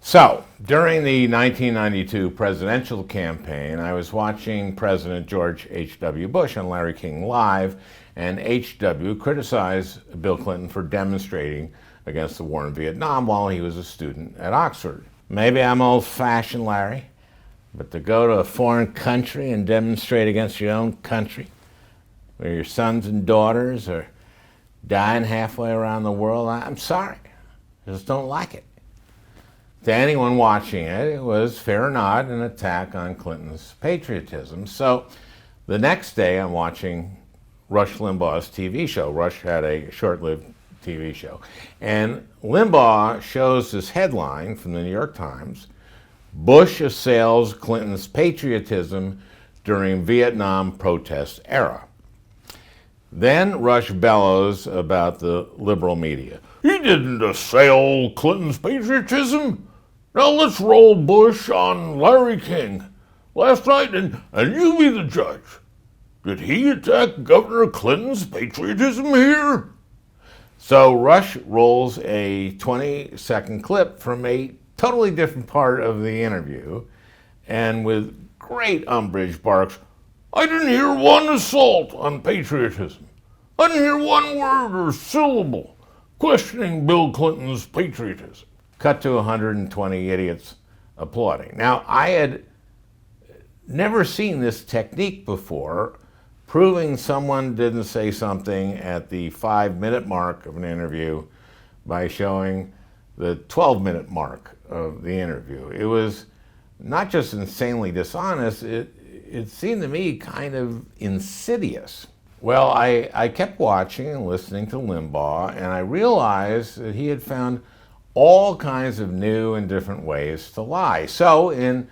So, during the 1992 presidential campaign, I was watching President George H.W. Bush on Larry King Live, and H.W. criticized Bill Clinton for demonstrating against the war in Vietnam while he was a student at Oxford. Maybe I'm old-fashioned, Larry, but to go to a foreign country and demonstrate against your own country, where your sons and daughters are dying halfway around the world, I'm sorry. I just don't like it. To anyone watching it, it was fair or not an attack on Clinton's patriotism. So the next day I'm watching Rush Limbaugh's TV show. Rush had a short-lived TV show. And Limbaugh shows this headline from the New York Times: Bush assails Clinton's patriotism during Vietnam protest era. Then Rush bellows about the liberal media. He didn't assail Clinton's patriotism. Now let's roll Bush on Larry King. Last night, and you be the judge. Did he attack Governor Clinton's patriotism here? So Rush rolls a 20-second clip from a totally different part of the interview, and with great umbrage barks, I didn't hear one assault on patriotism. I didn't hear one word or syllable questioning Bill Clinton's patriotism. Cut to 120 idiots applauding. Now, I had never seen this technique before, proving someone didn't say something at the 5-minute mark of an interview by showing the 12-minute mark of the interview. It was not just insanely dishonest, it seemed to me kind of insidious. Well, I kept watching and listening to Limbaugh, and I realized that he had found all kinds of new and different ways to lie. So in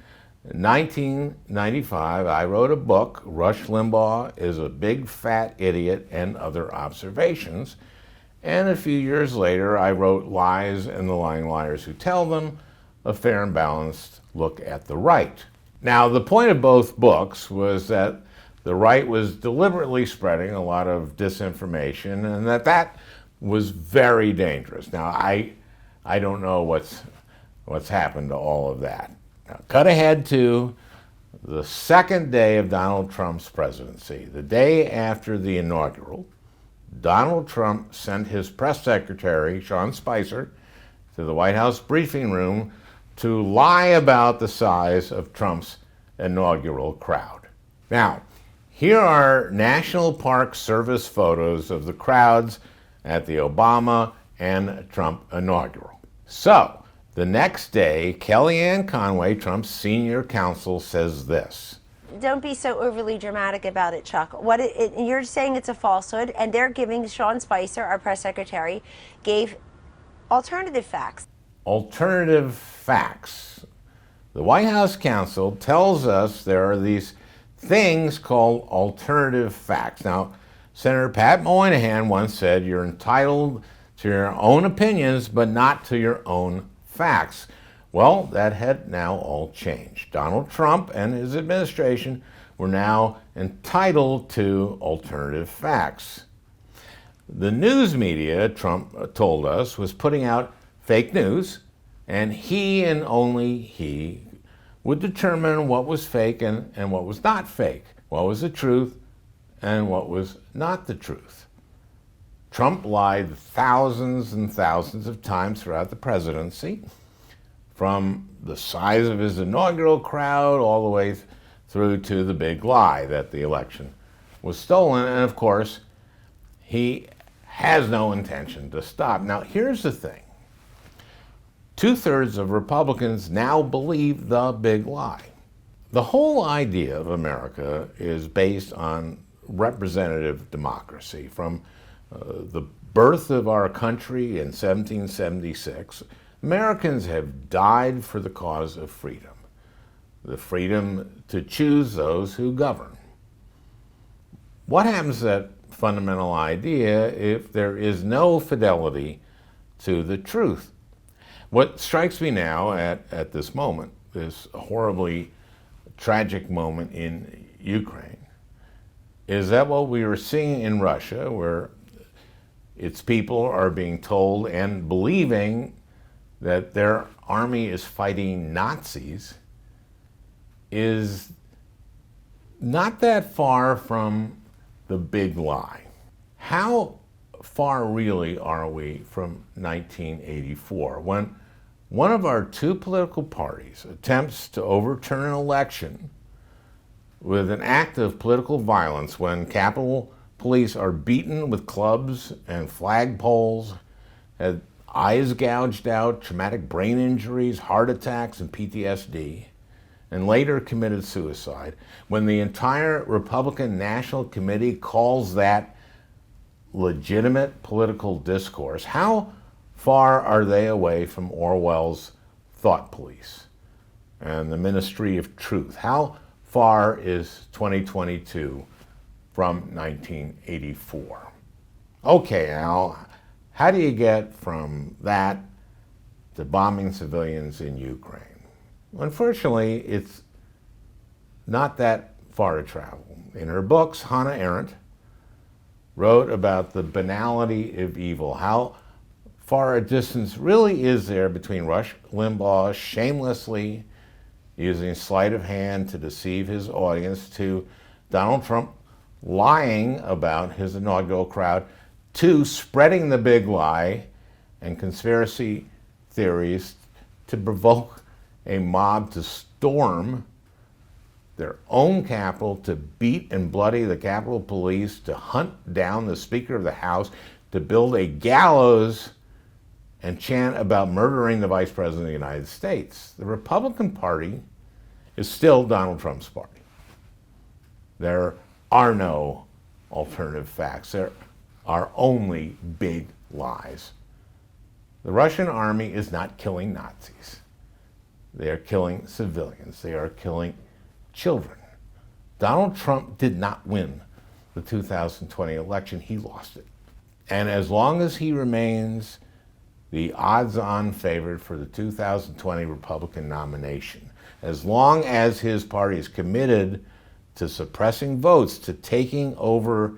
1995, I wrote a book, Rush Limbaugh is a Big Fat Idiot and Other Observations. And a few years later, I wrote Lies and the Lying Liars Who Tell Them, a fair and balanced look at the right. Now, the point of both books was that the right was deliberately spreading a lot of disinformation, and that was very dangerous. Now, I don't know what's happened to all of that. Now, cut ahead to the second day of Donald Trump's presidency. The day after the inaugural, Donald Trump sent his press secretary, Sean Spicer, to the White House briefing room to lie about the size of Trump's inaugural crowd. Now, here are National Park Service photos of the crowds at the Obama and Trump inaugural. So, the next day, Kellyanne Conway, Trump's senior counsel, says this. Don't be so overly dramatic about it, Chuck. You're saying it's a falsehood, and they're giving Sean Spicer, our press secretary, gave alternative facts. Alternative facts. The White House counsel tells us there are these things called alternative facts. Now, Senator Pat Moynihan once said, you're entitled to your own opinions, but not to your own facts. Well, that had now all changed. Donald Trump and his administration were now entitled to alternative facts. The news media, Trump told us, was putting out fake news, and he and only he would determine what was fake and what was not fake, what was the truth and what was not the truth. Trump lied thousands and thousands of times throughout the presidency, from the size of his inaugural crowd all the way through to the big lie that the election was stolen. And of course, he has no intention to stop. Now, here's the thing. 2/3 of Republicans now believe the big lie. The whole idea of America is based on representative democracy. From the birth of our country in 1776, Americans have died for the cause of freedom, the freedom to choose those who govern. What happens to that fundamental idea if there is no fidelity to the truth? What strikes me now at this moment, this horribly tragic moment in Ukraine, is that what we were seeing in Russia, where its people are being told and believing that there army is fighting Nazis is not that far from the big lie. How far really are we from 1984, when one of our two political parties attempts to overturn an election with an act of political violence, when Capitol Police are beaten with clubs and flagpoles, had eyes gouged out, traumatic brain injuries, heart attacks, and PTSD, and later committed suicide, when the entire Republican National Committee calls that legitimate political discourse? How far are they away from Orwell's thought police and the Ministry of Truth? How far is 2022 from 1984? Okay, Al, how do you get from that to bombing civilians in Ukraine? Unfortunately, it's not that far to travel. In her books, Hannah Arendt wrote about the banality of evil. How far a distance really is there between Rush Limbaugh shamelessly using sleight of hand to deceive his audience, to Donald Trump lying about his inaugural crowd, to spreading the big lie and conspiracy theories to provoke a mob to storm their own Capitol, to beat and bloody the Capitol Police, to hunt down the Speaker of the House, to build a gallows and chant about murdering the Vice President of the United States. The Republican Party is still Donald Trump's party. There are no alternative facts. There are only big lies. The Russian army is not killing Nazis. They are killing civilians. They are killing children. Donald Trump did not win the 2020 election. He lost it. And as long as he remains the odds-on favorite for the 2020 Republican nomination, as long as his party is committed to suppressing votes, to taking over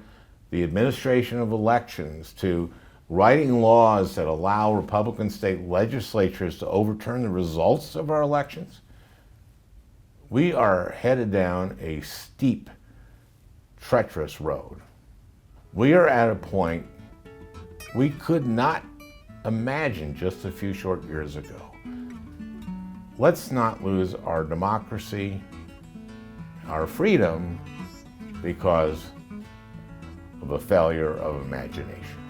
the administration of elections, to writing laws that allow Republican state legislatures to overturn the results of our elections, we are headed down a steep, treacherous road. We are at a point we could not imagine just a few short years ago. Let's not lose our democracy, our freedom, because of a failure of imagination.